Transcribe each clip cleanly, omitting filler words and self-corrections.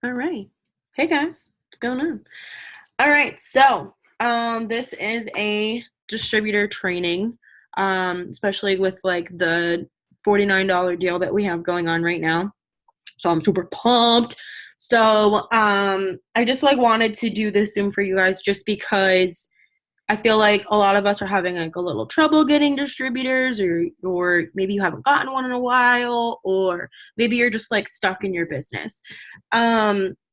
All right. Hey guys, what's going on? All right, so this is a distributor training, especially with like the $49 deal that we have going on right now. So I'm super pumped. So I just like wanted to do this Zoom for you guys just because I feel like a lot of us are having like a little trouble getting distributors, or maybe you haven't gotten one in a while, or maybe you're just like stuck in your business.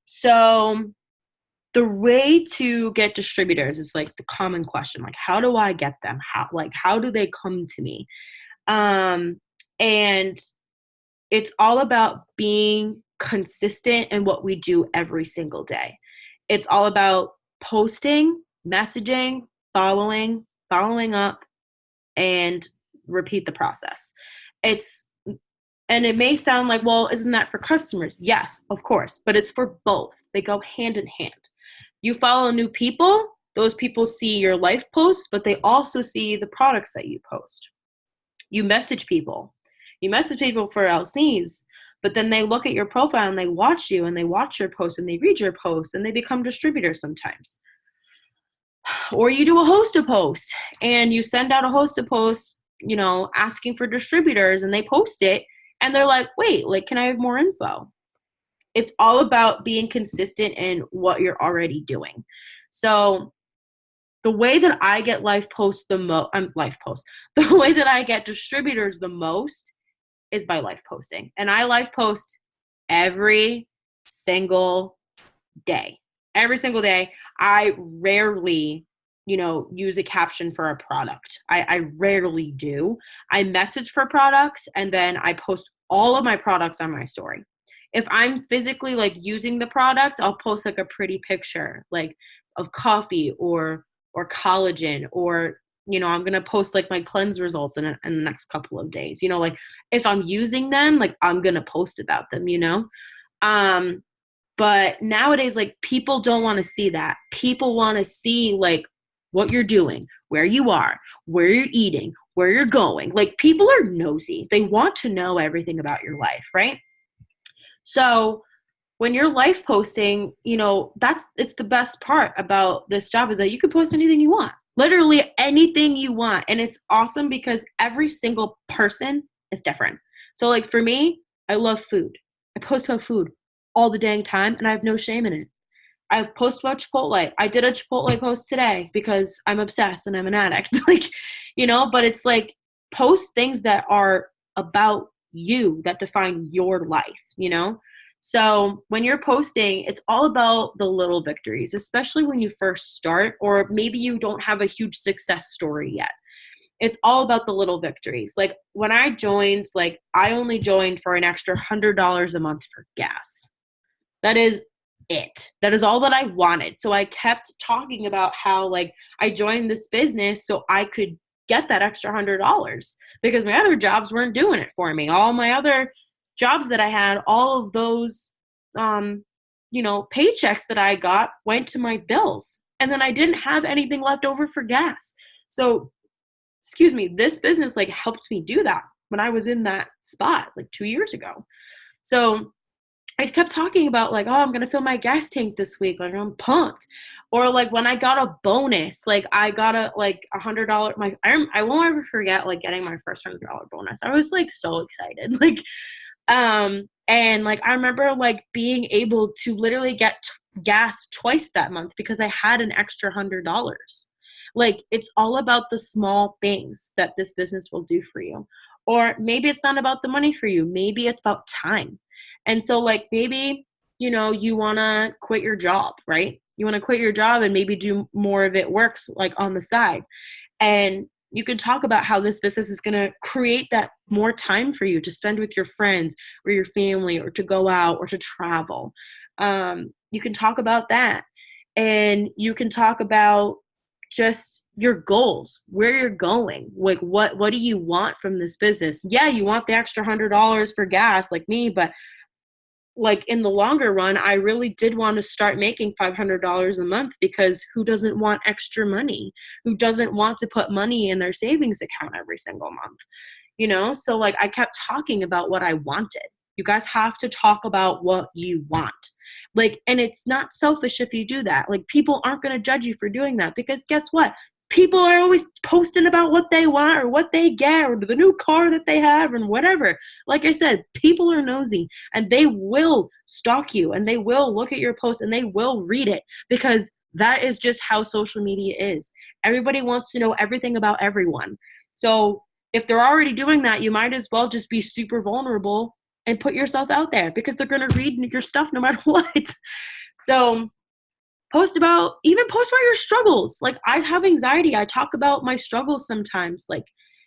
So the way to get distributors is like the common question, like how do I get them? How do they come to me? Um, and it's all about being consistent in what we do every single day. It's all about posting, messaging, following up, and repeat the process. It's and it may sound like, well, isn't that for customers? Yes, of course, but it's for both. They go hand in hand. You follow new people, those people see your life posts, but they also see the products that you post. You message people. You message people for LCs, but then they look at your profile and they watch you and they watch your posts and they read your posts and they become distributors sometimes. Or you do a host a post and you send out a host a post, asking for distributors, and they post it and they're like, wait, like, can I have more info? It's all about being consistent in what you're already doing. So the way that I get life posts the most, life posts, the way that I get distributors the most is by life posting. And I life post every single day. Every single day. I rarely, use a caption for a product. I rarely do. I message for products and then I post all of my products on my story. If I'm physically like using the product, I'll post like a pretty picture like of coffee or collagen, or I'm going to post like my cleanse results in the next couple of days. Like if I'm using them, like I'm going to post about them. Um but nowadays, like, people don't want to see that. People want to see like what you're doing, where you are, where you're eating, where you're going. Like, people are nosy. They want to know everything about your life, right? So when you're life posting, it's the best part about this job is that you can post anything you want. Literally anything you want. And it's awesome because every single person is different. So like for me, I love food. I post about food all the dang time and I have no shame in it. I post about Chipotle. I did a Chipotle post today because I'm obsessed and I'm an addict. But it's like post things that are about you, that define your life. So when you're posting, it's all about the little victories, especially when you first start, or maybe you don't have a huge success story yet. It's all about the little victories. Like when I joined, like I only joined for an extra $100 a month for gas. That is it. That is all that I wanted. So I kept talking about how like I joined this business so I could get that extra $100 because my other jobs weren't doing it for me. All my other jobs that I had, all of those paychecks that I got went to my bills. And then I didn't have anything left over for gas. So, excuse me, this business like helped me do that when I was in that spot like 2 years ago. So I kept talking about like, oh, I'm gonna fill my gas tank this week. Like I'm pumped. Or like when I got a bonus, like I got $100. I won't ever forget like getting my first $100 bonus. I was like so excited. And like I remember like being able to literally get gas twice that month because I had an extra $100. Like it's all about the small things that this business will do for you. Or maybe it's not about the money for you. Maybe it's about time. And so like maybe, you want to quit your job, right? You want to quit your job and maybe do more of it works like on the side. And you can talk about how this business is going to create that more time for you to spend with your friends or your family or to go out or to travel. You can talk about that. And you can talk about just your goals, where you're going, like what do you want from this business? Yeah, you want the extra $100 for gas like me, but like in the longer run, I really did want to start making $500 a month because who doesn't want extra money? Who doesn't want to put money in their savings account every single month? So like I kept talking about what I wanted. You guys have to talk about what you want. Like, and it's not selfish if you do that. Like, people aren't going to judge you for doing that, because guess what? People are always posting about what they want or what they get or the new car that they have and whatever. Like I said, people are nosy, and they will stalk you, and they will look at your post, and they will read it, because that is just how social media is. Everybody wants to know everything about everyone. So if they're already doing that, you might as well just be super vulnerable and put yourself out there, because they're going to read your stuff no matter what. So post about your struggles. Like, I have anxiety. I talk about my struggles sometimes. Like,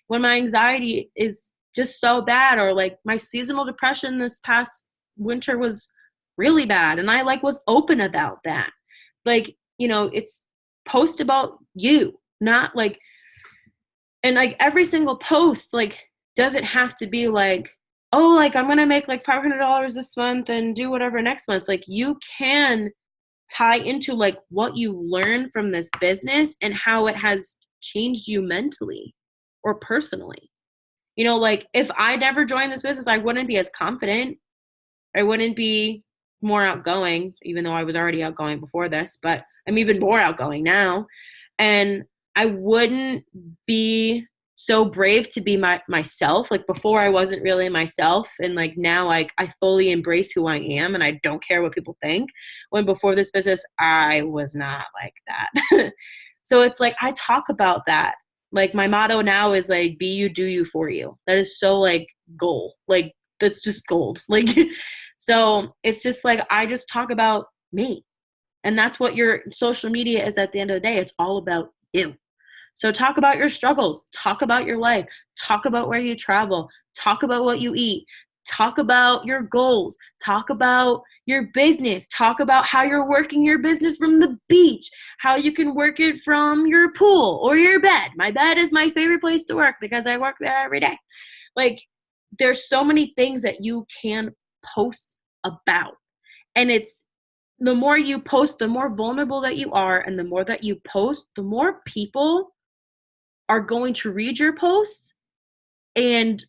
when my anxiety is just so bad, or like my seasonal depression this past winter was really bad, and I like was open about that. Like, it's post about you, not like, and like every single post, like, doesn't have to be like, oh, like, I'm going to make like $500 this month and do whatever next month. Like, you can tie into like what you learn from this business and how it has changed you mentally or personally. Like, if I never joined this business, I wouldn't be as confident. I wouldn't be more outgoing, even though I was already outgoing before this, but I'm even more outgoing now. And I wouldn't be so brave to be myself. Like, before, I wasn't really myself. And like now, like, I fully embrace who I am, and I don't care what people think. When before this business, I was not like that. So it's like, I talk about that. Like, my motto now is like, be you, do you, for you. That is so like gold. Like, that's just gold. Like, so it's just like, I just talk about me. And that's what your social media is at the end of the day. It's all about you. So talk about your struggles, talk about your life, talk about where you travel, talk about what you eat, talk about your goals, talk about your business, talk about how you're working your business from the beach, how you can work it from your pool or your bed. My bed is my favorite place to work because I work there every day. Like, there's so many things that you can post about. And it's, the more you post, the more vulnerable that you are, and the more that you post, the more people are going to read your posts, and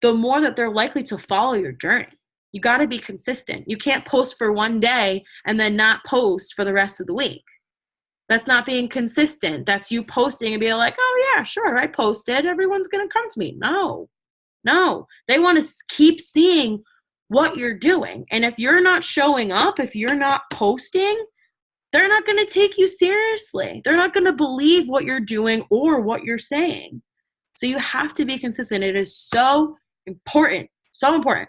the more that they're likely to follow your journey. You got to be consistent. You can't post for one day and then not post for the rest of the week. That's not being consistent. That's you posting and being like, oh yeah, sure, I posted, everyone's going to come to me. No, they want to keep seeing what you're doing. And if you're not showing up, if you're not posting, they're not going to take you seriously. They're not going to believe what you're doing or what you're saying. So you have to be consistent. It is so important. So important.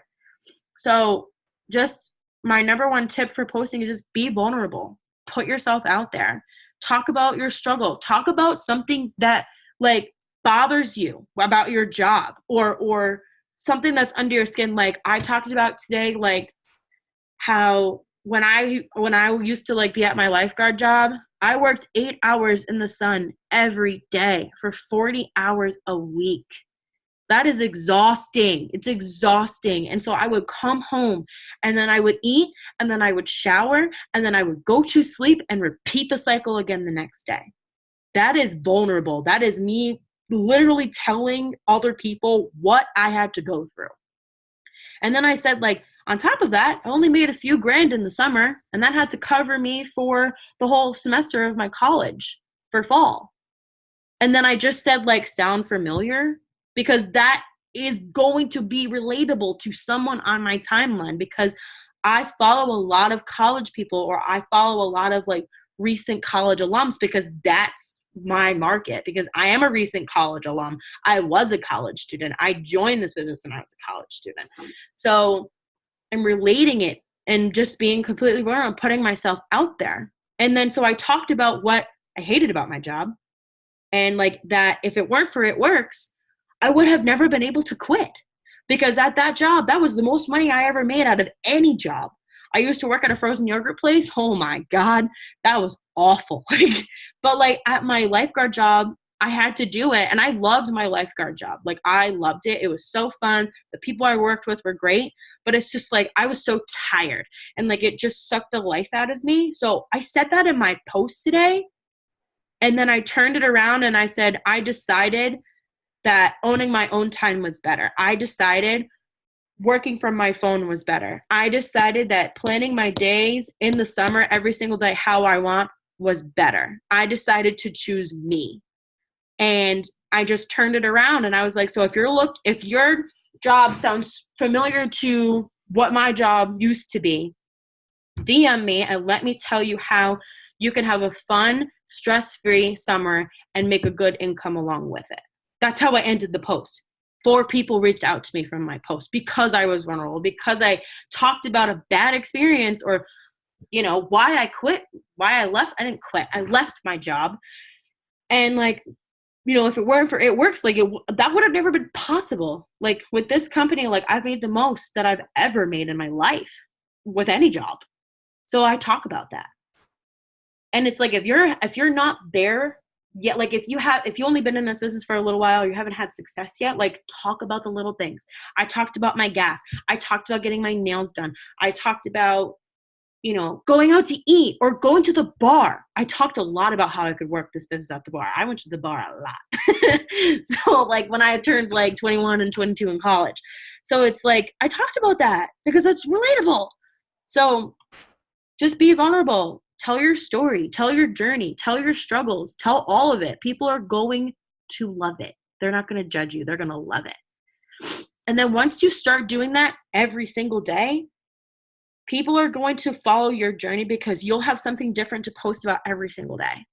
So just my number one tip for posting is just be vulnerable. Put yourself out there. Talk about your struggle. Talk about something that like bothers you about your job, or something that's under your skin. Like I talked about today, like how when I used to like be at my lifeguard job, I worked 8 hours in the sun every day for 40 hours a week. That is exhausting. It's exhausting. And so I would come home and then I would eat and then I would shower and then I would go to sleep and repeat the cycle again the next day. That is vulnerable. That is me literally telling other people what I had to go through. And then I said, like, on top of that, I only made a few grand in the summer, and that had to cover me for the whole semester of my college for fall. And then I just said, like, sound familiar? Because that is going to be relatable to someone on my timeline, because I follow a lot of college people, or I follow a lot of like recent college alums, because that's my market, because I am a recent college alum. I was a college student. I joined this business when I was a college student. So I'm relating it and just being completely vulnerable, putting myself out there. And then so I talked about what I hated about my job, and like that if it weren't for It Works, I would have never been able to quit, because at that job, that was the most money I ever made out of any job. I used to work at a frozen yogurt place. Oh my God, that was awful. But like at my lifeguard job, I had to do it. And I loved my lifeguard job. Like I loved it. It was so fun. The people I worked with were great, but it's just like, I was so tired and like, it just sucked the life out of me. So I said that in my post today. And then I turned it around and I said, I decided that owning my own time was better. I decided working from my phone was better. I decided that planning my days in the summer every single day how I want was better. I decided to choose me. And I just turned it around and I was like, so if your job sounds familiar to what my job used to be, DM me and let me tell you how you can have a fun, stress-free summer and make a good income along with it. That's how I ended the post. 4 people reached out to me from my post because I was vulnerable, because I talked about a bad experience or, why I quit, why I left. I didn't quit. I left my job. And like, if it weren't for It Works, like that would have never been possible. Like with this company, like I've made the most that I've ever made in my life with any job. So I talk about that. And it's like, if you're not there yet, like if you only been in this business for a little while, you haven't had success yet, like talk about the little things. I talked about my gas. I talked about getting my nails done. I talked about, going out to eat or going to the bar. I talked a lot about how I could work this business at the bar. I went to the bar a lot. So like when I turned like 21 and 22 in college. So it's like, I talked about that because it's relatable. So just be vulnerable. Tell your story. Tell your journey. Tell your struggles. Tell all of it. People are going to love it. They're not going to judge you. They're going to love it. And then once you start doing that every single day, people are going to follow your journey because you'll have something different to post about every single day.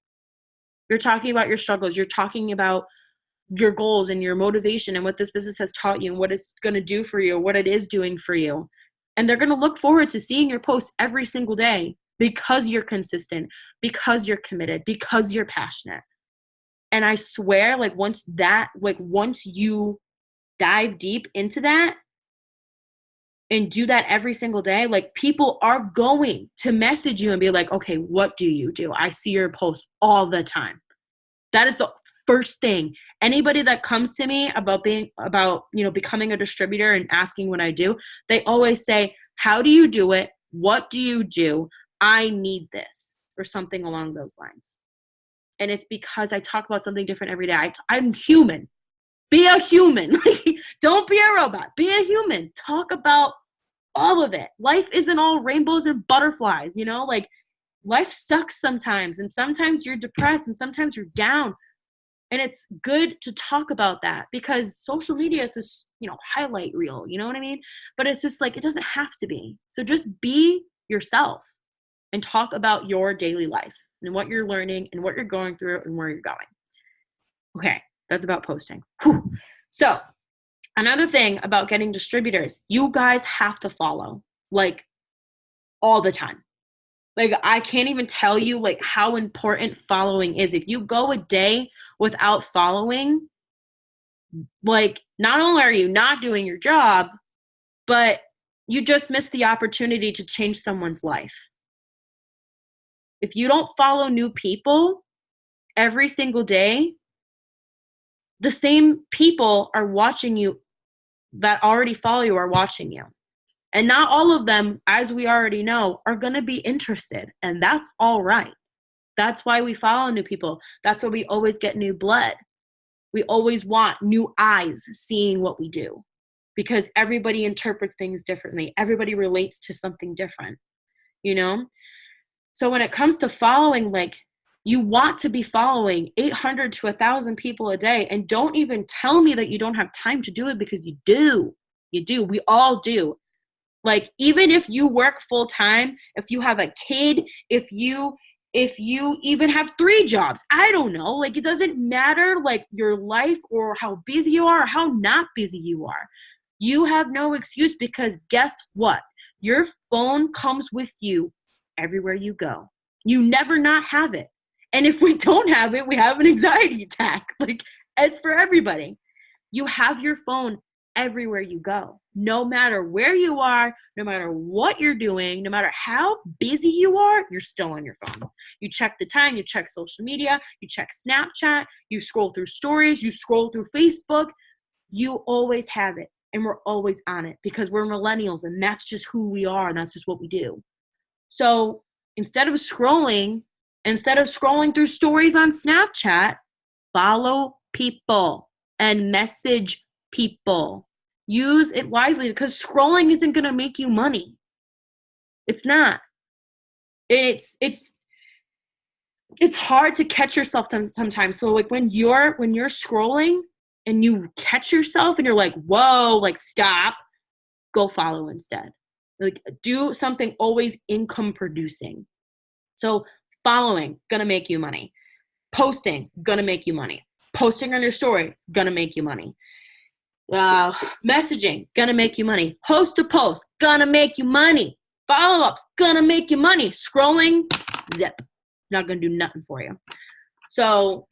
You're talking about your struggles. You're talking about your goals and your motivation and what this business has taught you and what it's going to do for you, what it is doing for you. And they're going to look forward to seeing your posts every single day because you're consistent, because you're committed, because you're passionate. And I swear, like once you dive deep into that, and do that every single day, like people are going to message you and be like, okay, what do you do? I see your posts all the time. That is the first thing. Anybody that comes to me about becoming a distributor and asking what I do, they always say, how do you do it? What do you do? I need this, or something along those lines. And it's because I talk about something different every day. I'm human. Be a human. Don't be a robot. Be a human. Talk about all of it. Life isn't all rainbows and butterflies, like life sucks sometimes, and sometimes you're depressed and sometimes you're down. And it's good to talk about that because social media is this, highlight reel, you know what I mean? But it's just like, it doesn't have to be. So just be yourself and talk about your daily life and what you're learning and what you're going through and where you're going. Okay. That's about posting. Whew. So another thing about getting distributors, you guys have to follow like all the time. Like I can't even tell you like how important following is. If you go a day without following, like not only are you not doing your job, but you just missed the opportunity to change someone's life. If you don't follow new people every single day, the same people are watching you that already follow you are watching you. And not all of them, as we already know, are going to be interested. And that's all right. That's why we follow new people. That's why we always get new blood. We always want new eyes seeing what we do because everybody interprets things differently. Everybody relates to something different, So when it comes to following, like, you want to be following 800 to 1,000 people a day. And don't even tell me that you don't have time to do it because you do. You do. We all do. Like, even if you work full time, if you have a kid, if you even have 3 jobs, I don't know. Like, it doesn't matter, like, your life or how busy you are or how not busy you are. You have no excuse because guess what? Your phone comes with you everywhere you go. You never not have it. And if we don't have it, we have an anxiety attack. Like, it's for everybody. You have your phone everywhere you go. No matter where you are, no matter what you're doing, no matter how busy you are, you're still on your phone. You check the time, you check social media, you check Snapchat, you scroll through stories, you scroll through Facebook. You always have it. And we're always on it because we're millennials and that's just who we are and that's just what we do. So instead of scrolling through stories on Snapchat, follow people and message people. Use it wisely because scrolling isn't going to make you money. It's not. It's hard to catch yourself sometimes. So like when you're scrolling and you catch yourself and you're like, whoa, like stop, go follow instead. Like do something always income producing. So following, gonna make you money. Posting, gonna make you money. Posting on your story, gonna make you money. Messaging, gonna make you money. Host a post, gonna make you money. Follow-ups, gonna make you money. Scrolling, zip. Not gonna do nothing for you. So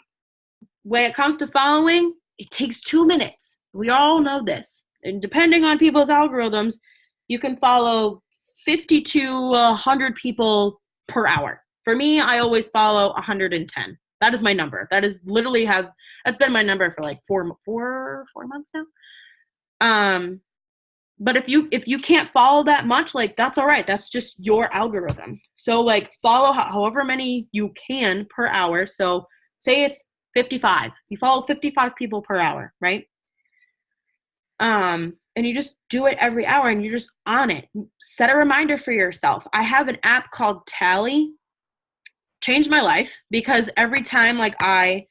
when it comes to following, it takes 2 minutes. We all know this. And depending on people's algorithms, you can follow 50 to 100 people per hour. For me, I always follow 110. That is my number. That is literally that's been my number for like four months now. But if you can't follow that much, like that's all right. That's just your algorithm. So like follow however many you can per hour. So say it's 55. You follow 55 people per hour, right? And you just do it every hour and you're just on it. Set a reminder for yourself. I have an app called Tally. Changed my life because every time like I,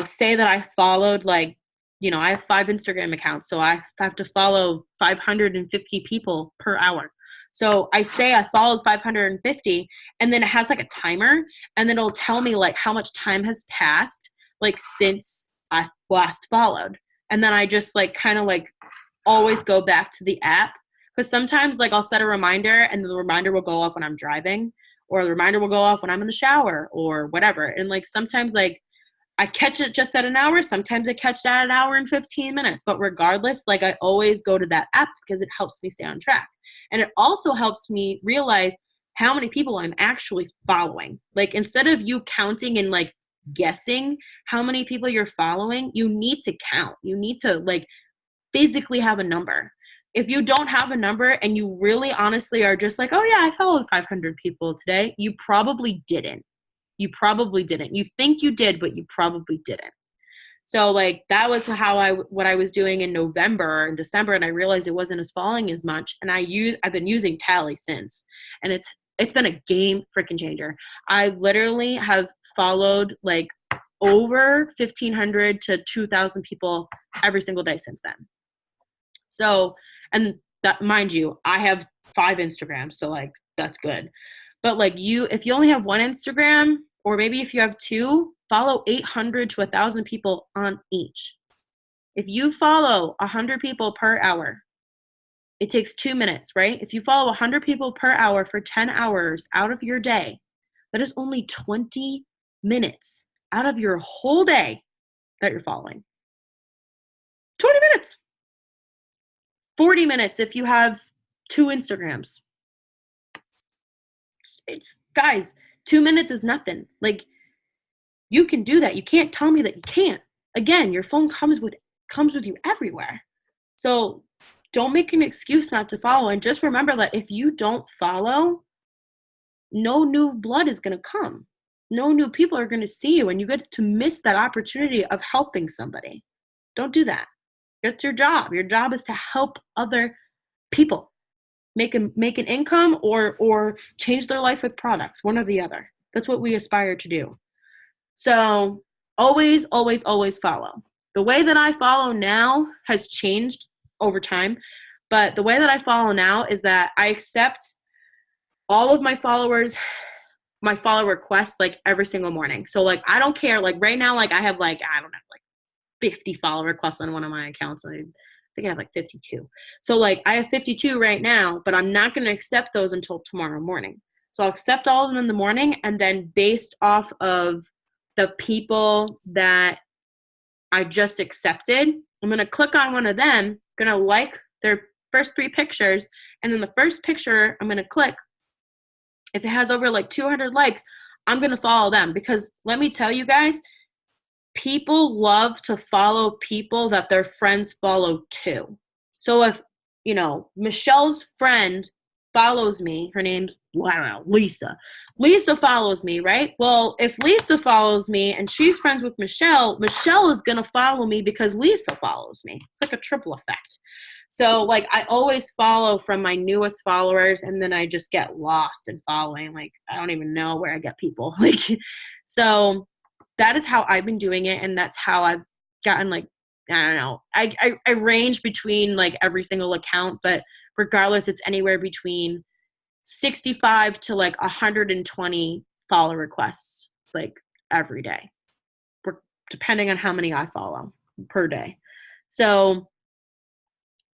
say that I followed like, I have 5 Instagram accounts, so I have to follow 550 people per hour. So I say I followed 550 and then it has like a timer and then it'll tell me like how much time has passed like since I last followed. And then I just like kind of like always go back to the app because sometimes like I'll set a reminder and the reminder will go off when I'm driving or the reminder will go off when I'm in the shower or whatever. And like sometimes like I catch it just at an hour. Sometimes I catch that at an hour and 15 minutes. But regardless, like I always go to that app because it helps me stay on track. And it also helps me realize how many people I'm actually following. Like instead of you counting and like guessing how many people you're following, you need to count. You need to like physically have a number. If you don't have a number and you really honestly are just like, oh yeah, I followed 500 people today, you probably didn't. You probably didn't. You think you did, but you probably didn't. So like that was what I was doing in November and December, and I realized it wasn't as following as much. And I've been using Tally since, and it's been a game freaking changer. I literally have followed like over 1,500 to 2,000 people every single day since then. So, and that, mind you, I have 5 Instagrams, so like that's good. But like if you only have 1 Instagram, or maybe if you have 2, follow 800 to 1,000 people on each. If you follow 100 people per hour, it takes 2 minutes, right? If you follow 100 people per hour for 10 hours out of your day, that is only 20 minutes out of your whole day that you're following. 20 minutes. 40 minutes if you have 2 Instagrams. It's guys, 2 minutes is nothing. Like you can do that. You can't tell me that you can't. Again, your phone comes with you everywhere. So don't make an excuse not to follow. And just remember that if you don't follow, no new blood is going to come. No new people are going to see you, and you get to miss that opportunity of helping somebody. Don't do that. It's your job. Your job is to help other people make an income or change their life with products, one or the other. That's what we aspire to do. So always, always, always follow. The way that I follow now has changed over time, but the way that I follow now is that I accept all of my followers, my follow requests like every single morning. So like I don't care. Like right now, like I have like, I don't know, like 50 follow requests on one of my accounts. I think I have like 52. So like I have 52 right now, but I'm not going to accept those until tomorrow morning. So I'll accept all of them in the morning, and then based off of the people that I just accepted, I'm going to click on one of them, going to like their first 3 pictures, and then the first picture I'm going to click, if it has over like 200 likes, I'm going to follow them, because let me tell you guys, people love to follow people that their friends follow too. So if, Michelle's friend follows me, her name's, I don't know, Lisa. Lisa follows me, right? Well, if Lisa follows me and she's friends with Michelle, Michelle is going to follow me because Lisa follows me. It's like a triple effect. So like I always follow from my newest followers, and then I just get lost in following. Like I don't even know where I get people. Like, so that is how I've been doing it, and that's how I've gotten, like, I don't know. I range between like every single account, but regardless, it's anywhere between 65 to like 120 follow requests like every day, depending on how many I follow per day. So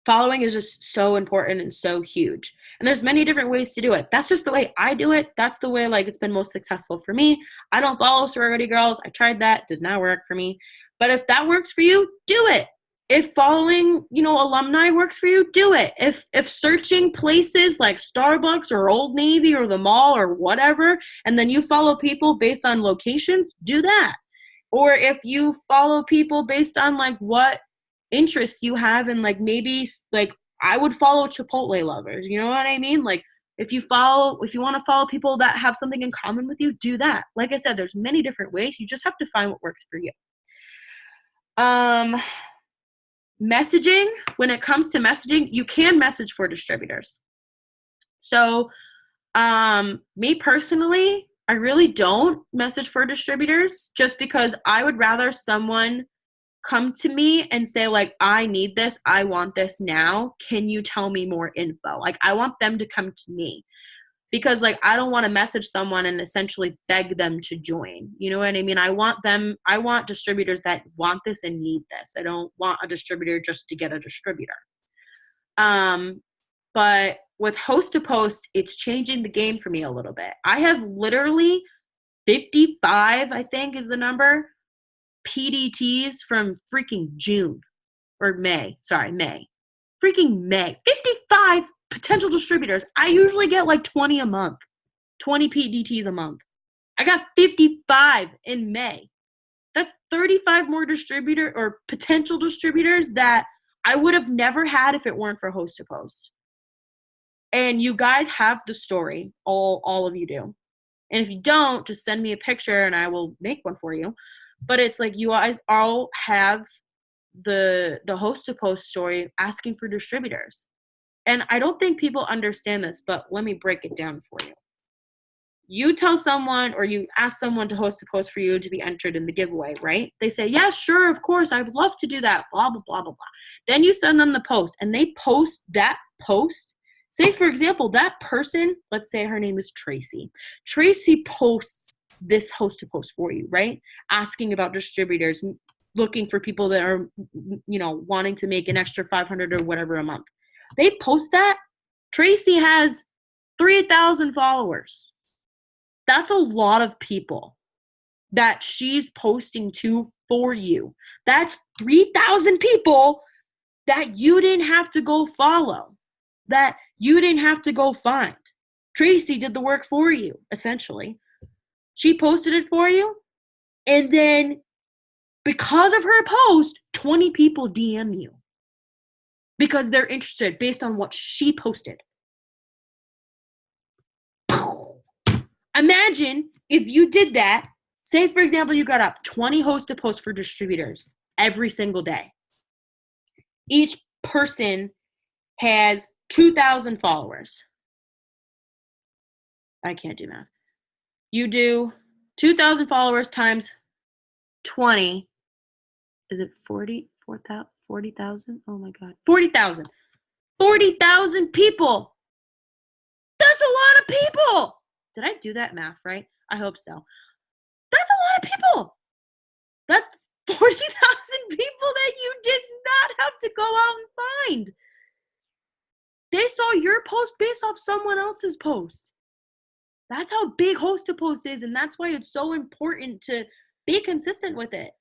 following is just so important and so huge. And there's many different ways to do it. That's just the way I do it. That's the way like it's been most successful for me. I don't follow sorority girls. I tried that, did not work for me. But if that works for you, do it. If following, alumni works for you, do it. If searching places like Starbucks or Old Navy or the mall or whatever, and then you follow people based on locations, do that. Or if you follow people based on like what interests you have, and like maybe like I would follow Chipotle lovers, you know what I mean? Like if you want to follow people that have something in common with you, do that. Like I said, there's many different ways. You just have to find what works for you. Messaging, when it comes to messaging, you can message for distributors. So me personally, I really don't message for distributors, just because I would rather someone come to me and say like, I need this, I want this now, can you tell me more info? Like I want them to come to me, because like I don't want to message someone and essentially beg them to join. You know what I mean? I want distributors that want this and need this. I don't want a distributor just to get a distributor. But with host to post, it's changing the game for me a little bit. I have literally 55, I think is the number, PDTs from freaking June or May. Sorry, May. Freaking May. 55 potential distributors. I usually get like 20 a month. 20 PDTs a month. I got 55 in May. That's 35 more distributor or potential distributors that I would have never had if it weren't for host to post. And you guys have the story. All of you do. And if you don't, just send me a picture and I will make one for you. But it's like you guys all have the host to post story asking for distributors. And I don't think people understand this, but let me break it down for you. You tell someone, or you ask someone to host a post for you to be entered in the giveaway, right? They say, yes, sure, of course, I would love to do that, blah, blah, blah, blah, blah. Then you send them the post, and they post that post. Say, for example, that person, let's say her name is Tracy. Tracy posts this host to post for you, right? Asking about distributors, looking for people that are, wanting to make an extra $500 or whatever a month. They post that. Tracy has 3,000 followers. That's a lot of people that she's posting to for you. That's 3,000 people that you didn't have to go follow, that you didn't have to go find. Tracy did the work for you, essentially. She posted it for you, and then because of her post, 20 people DM you because they're interested based on what she posted. Imagine if you did that. Say, for example, you got up 20 host to post for distributors every single day. Each person has 2,000 followers. I can't do math. You do 2,000 followers times 20. Is it 40,000? Oh my God. 40,000. 40,000 people. That's a lot of people. Did I do that math right? I hope so. That's a lot of people. That's 40,000 people that you did not have to go out and find. They saw your post based off someone else's post. That's how big host to post is, and that's why it's so important to be consistent with it.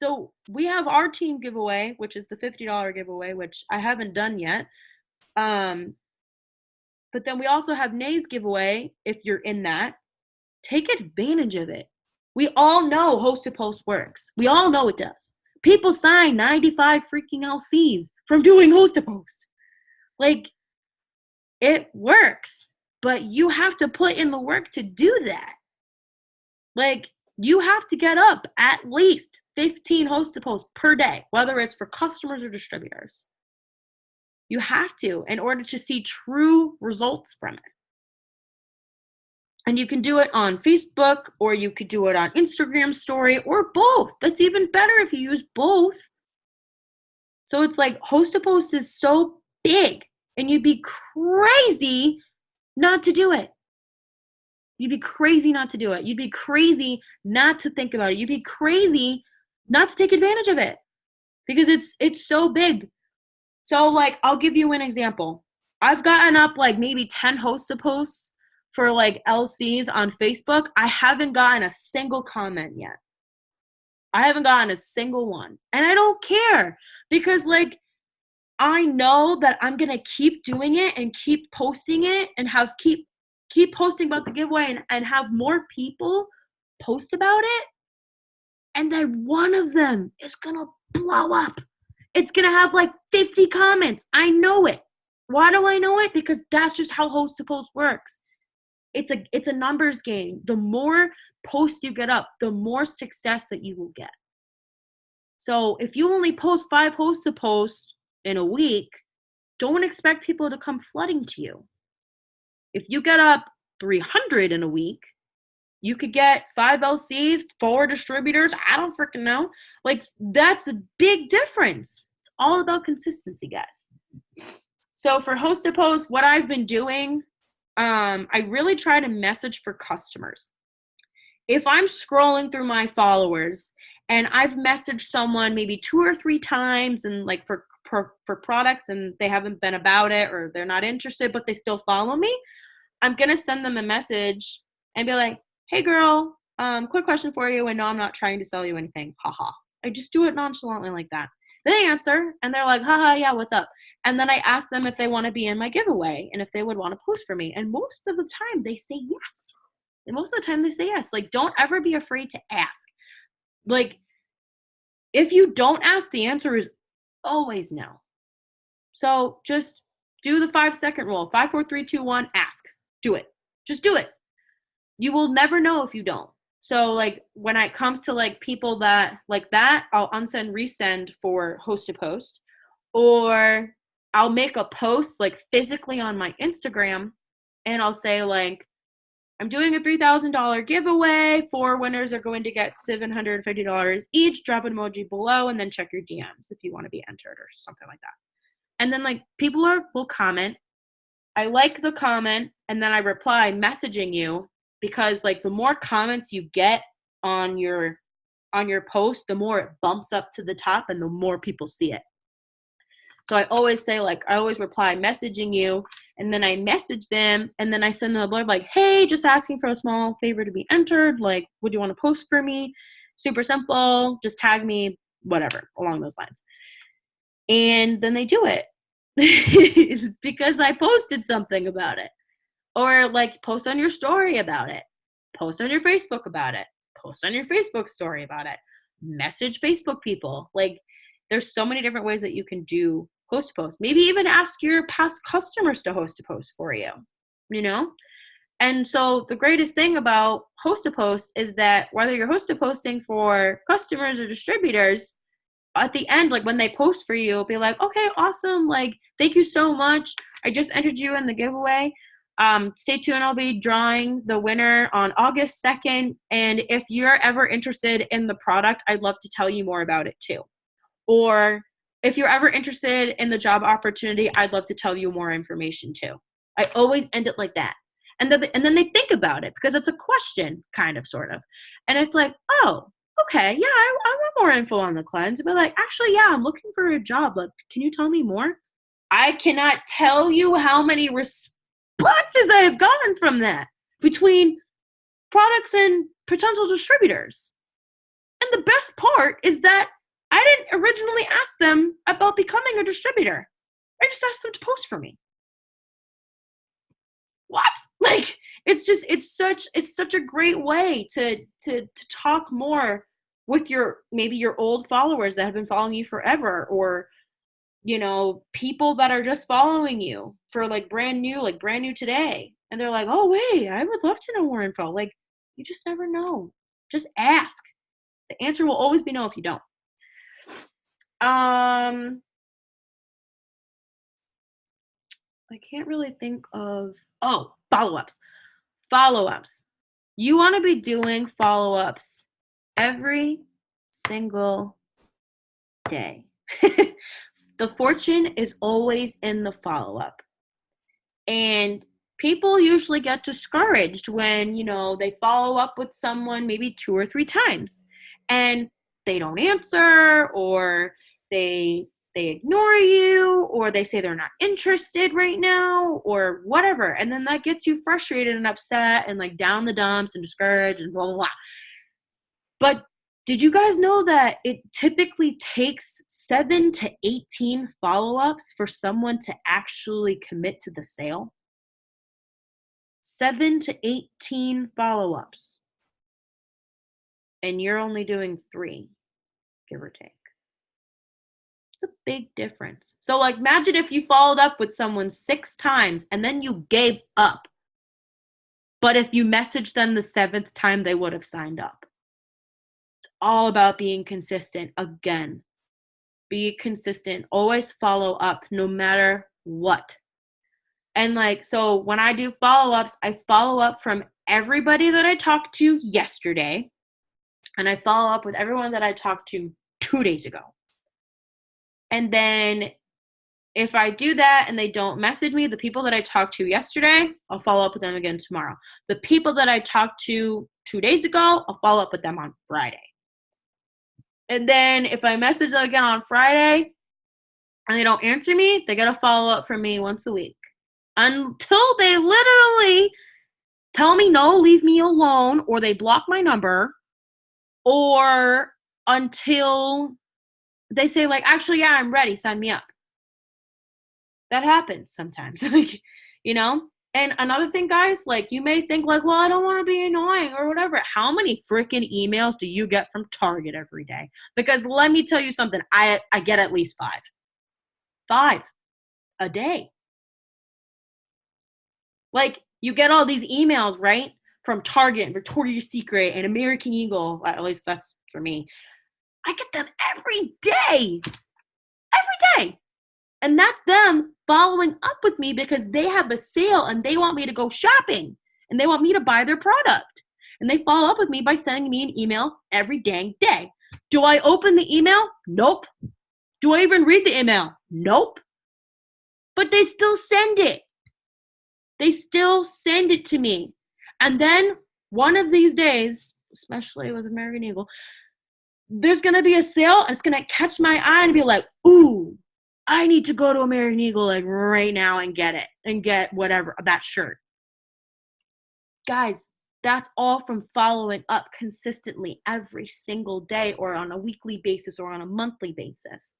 So we have our team giveaway, which is the $50 giveaway, which I haven't done yet. But then we also have Nay's giveaway. If you're in that, take advantage of it. We all know host to post works. We all know it does. People sign 95 freaking LCs from doing host to post. Like, it works, but you have to put in the work to do that. Like, you have to get up at least 15 host to post per day, whether it's for customers or distributors. You have to in order to see true results from it. And you can do it on Facebook, or you could do it on Instagram story, or both. That's even better if you use both. So it's like host to post is so big, and you'd be crazy not to do it. You'd be crazy not to do it. You'd be crazy not to think about it. You'd be crazy not to take advantage of it because it's so big. So like I'll give you an example. I've gotten up like maybe 10 host to posts for like LCs on Facebook. I haven't gotten a single comment yet. I haven't gotten a single one. And I don't care because like I know that I'm going to keep doing it and keep posting it and keep posting about the giveaway and have more people post about it. And then one of them is going to blow up. It's going to have like 50 comments. I know it. Why do I know it? Because that's just how host to post works. It's a numbers game. The more posts you get up, the more success that you will get. So if you only post 5 host to posts in a week, don't expect people to come flooding to you. If you get up 300 in a week, you could get 5 LCs, 4 distributors. I don't freaking know. Like, that's a big difference. It's all about consistency, guys. So for host to post, what I've been doing, I really try to message for customers. If I'm scrolling through my followers and I've messaged someone maybe 2 or 3 times and like for products and they haven't been about it or they're not interested, but they still follow me, I'm going to send them a message and be like, hey girl, quick question for you. And no, I'm not trying to sell you anything. Haha. I just do it nonchalantly like that. They answer and they're like, haha, yeah, what's up? And then I ask them if they want to be in my giveaway and if they would want to post for me. And most of the time they say yes. And most of the time they say yes. Like, don't ever be afraid to ask. Like, if you don't ask, the answer is always no. So just do the 5-second rule. 5, 4, 3, 2, 1, ask. Do it. Just do it. You will never know if you don't. So like when it comes to like people that like that, I'll unsend, resend for host to post, or I'll make a post like physically on my Instagram and I'll say like, I'm doing a $3,000 giveaway. 4 winners are going to get $750 each. Drop an emoji below and then check your DMs if you want to be entered or something like that. And then like people will comment. I like the comment and then I reply messaging you, because like the more comments you get on your post, the more it bumps up to the top and the more people see it. So I always say like, I always reply messaging you, and then I message them and then I send them a blurb like, hey, just asking for a small favor to be entered. Like, would you want to post for me? Super simple. Just tag me, whatever, along those lines. And then they do it. It's because I posted something about it. Or like post on your story about it. Post on your Facebook about it. Post on your Facebook story about it. Message Facebook people. Like, there's so many different ways that you can do host to post. Maybe even ask your past customers to host to post for you, you know? And so the greatest thing about host to post is that whether you're host to posting for customers or distributors, at the end, like when they post for you, it'll be like, okay, awesome. Like, thank you so much. I just entered you in the giveaway. Stay tuned. I'll be drawing the winner on August 2nd. And if you're ever interested in the product, I'd love to tell you more about it too. Or if you're ever interested in the job opportunity, I'd love to tell you more information too. I always end it like that. And then they think about it because it's a question, kind of, sort of. And it's like, oh, okay, yeah, I want more info on the cleanse. But like, actually, yeah, I'm looking for a job. Like, can you tell me more? I cannot tell you how many responses I have gotten from that between products and potential distributors. And the best part is that I didn't originally ask them about becoming a distributor. I just asked them to post for me. What? Like, it's such a great way to talk more with maybe your old followers that have been following you forever, or you know, people that are just following you for like brand new today, and they're like, oh wait, I would love to know more info. Like, you just never know. Just ask. The answer will always be no if you don't. I can't really think of, oh, follow-ups. Follow-ups. You want to be doing follow-ups every single day. The fortune is always in the follow-up. And people usually get discouraged when, they follow up with someone maybe 2 or 3 times and they don't answer, or they ignore you, or they say they're not interested right now, or whatever. And then that gets you frustrated and upset and like down the dumps and discouraged and blah, blah, blah. But did you guys know that it typically takes 7 to 18 follow-ups for someone to actually commit to the sale? 7 to 18 follow-ups. And you're only doing 3, give or take. It's a big difference. So like, imagine if you followed up with someone 6 times and then you gave up. But if you messaged them the 7th time, they would have signed up. It's all about being consistent. Again, be consistent. Always follow up no matter what. And like, so when I do follow-ups, I follow up from everybody that I talked to yesterday. And I follow up with everyone that I talked to 2 days ago. And then if I do that and they don't message me, the people that I talked to yesterday, I'll follow up with them again tomorrow. The people that I talked to 2 days ago, I'll follow up with them on Friday. And then if I message them again on Friday and they don't answer me, they got to follow up from me once a week. Until they literally tell me no, leave me alone, or they block my number, or until they say like, actually, yeah, I'm ready, sign me up. That happens sometimes, like, And another thing, guys, like you may think like, well, I don't want to be annoying or whatever. How many freaking emails do you get from Target every day? Because let me tell you something, I get at least 5. 5 a day. Like, you get all these emails, right? From Target and Victoria's Secret and American Eagle. At least that's for me. I get them every day. Every day. And that's them following up with me because they have a sale and they want me to go shopping and they want me to buy their product. And they follow up with me by sending me an email every dang day. Do I open the email? Nope. Do I even read the email? Nope. But they still send it. They still send it to me. And then one of these days, especially with American Eagle, there's going to be a sale and it's going to catch my eye and be like, ooh, I need to go to American Eagle like right now and get it and get whatever, that shirt. Guys, that's all from following up consistently every single day or on a weekly basis or on a monthly basis.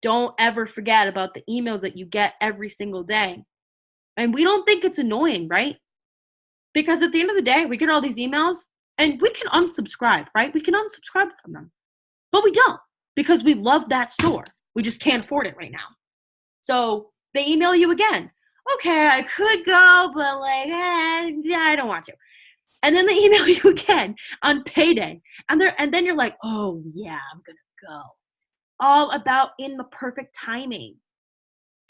Don't ever forget about the emails that you get every single day. And we don't think it's annoying, right? Because at the end of the day, we get all these emails and we can unsubscribe, right? We can unsubscribe from them. But we don't because we love that store. We just can't afford it right now. So they email you again. Okay, I could go, but like, I don't want to. And then they email you again on payday. And then you're like, oh yeah, I'm going to go. All about in the perfect timing.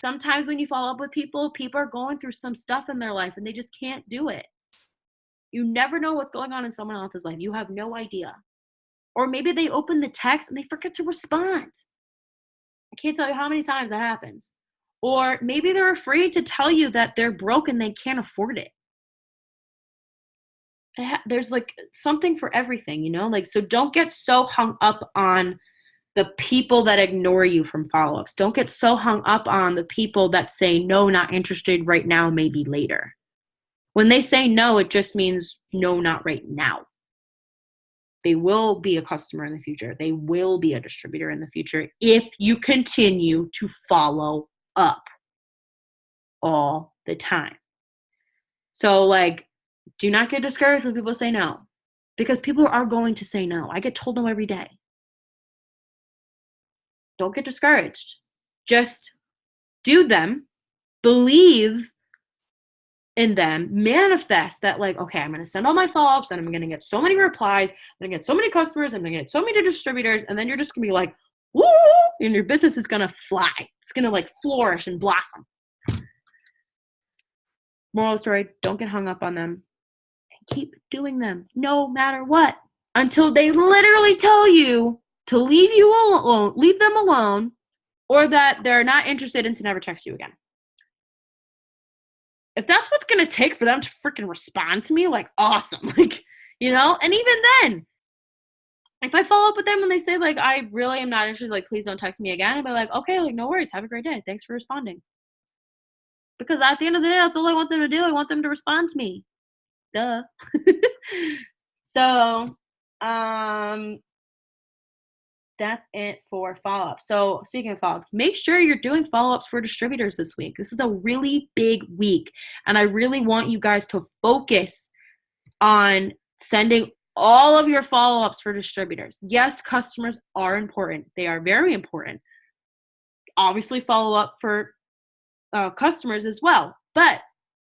Sometimes when you follow up with people are going through some stuff in their life and they just can't do it. You never know what's going on in someone else's life. You have no idea. Or maybe they open the text and they forget to respond. I can't tell you how many times that happens. Or maybe they're afraid to tell you that they're broke and they can't afford it. There's like something for everything, like, so don't get so hung up on the people that ignore you from follow-ups. Don't get so hung up on the people that say, no, not interested right now, maybe later. When they say no, it just means no, not right now. They will be a customer in the future. They will be a distributor in the future if you continue to follow up all the time. So like, do not get discouraged when people say no, because people are going to say no. I get told no every day. Don't get discouraged. Just do them, believe in them, manifest that like, okay, I'm going to send all my follow-ups and I'm going to get so many replies. I'm going to get so many customers. I'm going to get so many distributors. And then you're just going to be like, woo, and your business is going to fly. It's going to like flourish and blossom. Moral of the story, don't get hung up on them and keep doing them no matter what until they literally tell you to leave them alone, or that they're not interested and to never text you again. If that's what's going to take for them to freaking respond to me, like, awesome. Like, and even then, if I follow up with them and they say, like, I really am not interested, like, please don't text me again, I'll be like, okay, like, no worries. Have a great day. Thanks for responding. Because at the end of the day, that's all I want them to do. I want them to respond to me. Duh. So, um, that's it for follow-up. So speaking of follow-ups, make sure you're doing follow-ups for distributors this week. This is a really big week, and I really want you guys to focus on sending all of your follow-ups for distributors. Yes, customers are important. They are very important. Obviously, follow up for customers as well. But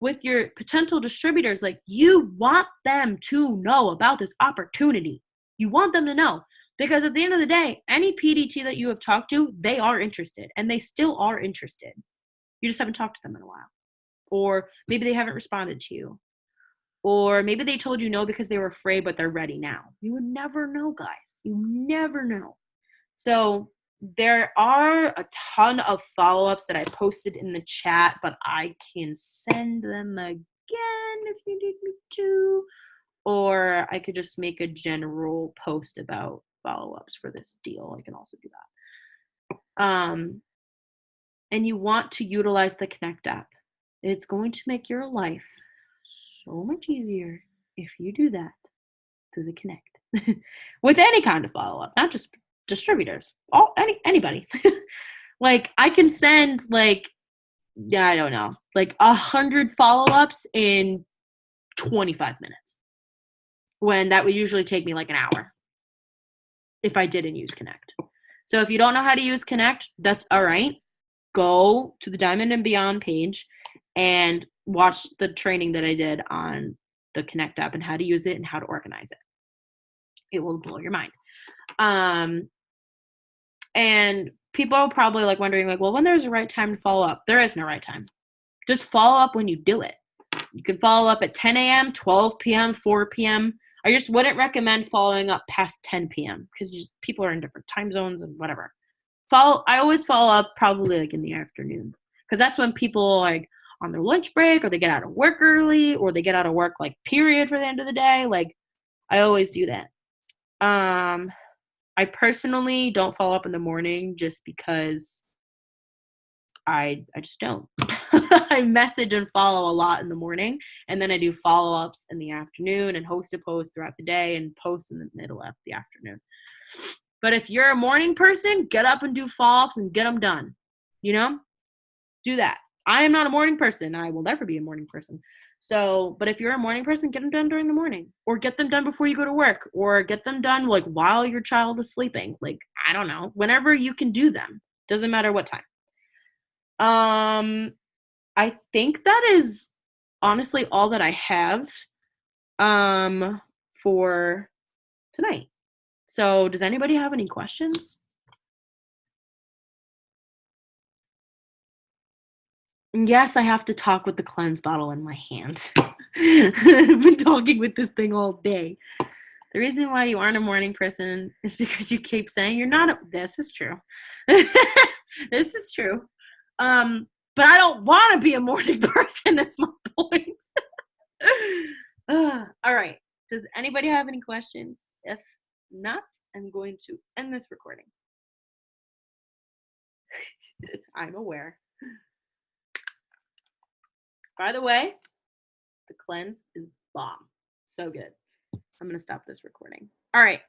with your potential distributors, like, you want them to know about this opportunity. You want them to know. Because at the end of the day, any PDT that you have talked to, they are interested, and they still are interested. You just haven't talked to them in a while. Or maybe they haven't responded to you. Or maybe they told you no because they were afraid, but they're ready now. You would never know, guys. You never know. So there are a ton of follow-ups that I posted in the chat, but I can send them again if you need me to. Or I could just make a general post about follow-ups for this deal. I can also do that. And you want to utilize the Connect app. It's going to make your life so much easier if you do that through the Connect. With any kind of follow-up, not just distributors, anybody. Like, I can send, like, I don't know, like 100 follow-ups in 25 minutes, when that would usually take me like an hour if I didn't use Connect. So if you don't know how to use Connect, that's all right. Go to the Diamond and Beyond page and watch the training that I did on the Connect app and how to use it and how to organize it. It will blow your mind. And people are probably like wondering, like, well, when there's a right time to follow up? There is no right time. Just follow up when you do it. You can follow up at 10 a.m., 12 p.m., 4 p.m. I just wouldn't recommend following up past 10 p.m. because people are in different time zones and whatever. I always follow up probably like in the afternoon, because that's when people are like on their lunch break, or they get out of work early, or they get out of work like period for the end of the day. Like, I always do that. I personally don't follow up in the morning just because I just don't. I message and follow a lot in the morning, and then I do follow-ups in the afternoon and host a post throughout the day and post in the middle of the afternoon. But if you're a morning person, get up and do follow-ups and get them done. Do that. I am not a morning person. I will never be a morning person. So, but if you're a morning person, get them done during the morning, or get them done before you go to work, or get them done like while your child is sleeping. Like, I don't know, whenever you can do them. Doesn't matter what time. I think that is honestly all that I have for tonight. So does anybody have any questions? Yes, I have to talk with the cleanse bottle in my hand. I've been talking with this thing all day. The reason why you aren't a morning person is because you keep saying you're not. This is true. This is true. But I don't want to be a morning person. That's my point. All right. Does anybody have any questions? If not, I'm going to end this recording. I'm aware. By the way, the cleanse is bomb. So good. I'm going to stop this recording. All right.